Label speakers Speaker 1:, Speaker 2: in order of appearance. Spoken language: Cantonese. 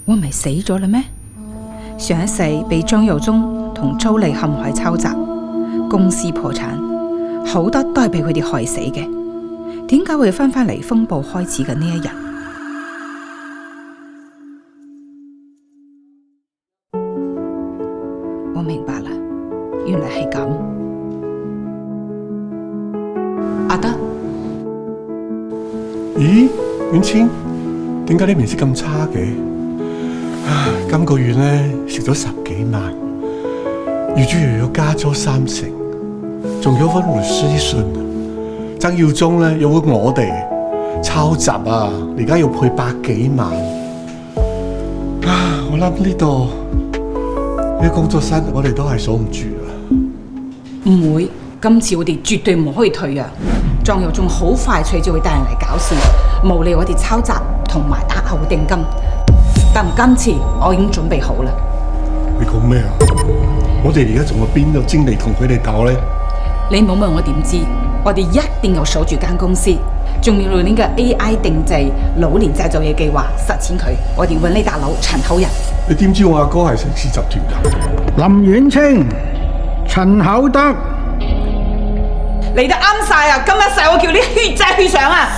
Speaker 1: 我唔係死咗啦咩？上一世被張耀宗同周麗陷害抄襲，公司破產，好多都係被佢哋害死嘅。點解會翻返嚟風暴開始嘅呢一日？我明白啦，原來係咁。阿德，
Speaker 2: 咦，婉清，點解你面色咁差嘅？今個月咧食咗10幾萬，月租又要加咗30%，仲有份律師信啊！曾耀宗咧又會我哋抄襲啊，而家要賠100幾萬。我諗呢度呢個工作室我哋都係鎖唔住啊！
Speaker 1: 唔會，今次我哋絕對唔可以退讓。張耀宗好快脆就會帶人嚟搞事，無理我哋抄襲同埋押後定金。但今次我已經準備好啦。
Speaker 2: 你講咩啊？我哋而家仲有邊有精力同佢哋鬥咧？
Speaker 1: 你冇問我點知？我哋一定要守住間公司，仲要用呢個 AI 定製老年製造業計劃實踐佢。我哋揾呢大佬陳厚仁。
Speaker 2: 你點知我阿哥係城市集團㗎？
Speaker 3: 林婉清、陳厚德，
Speaker 1: 嚟得啱晒啊！今日世我叫你血債血償啊！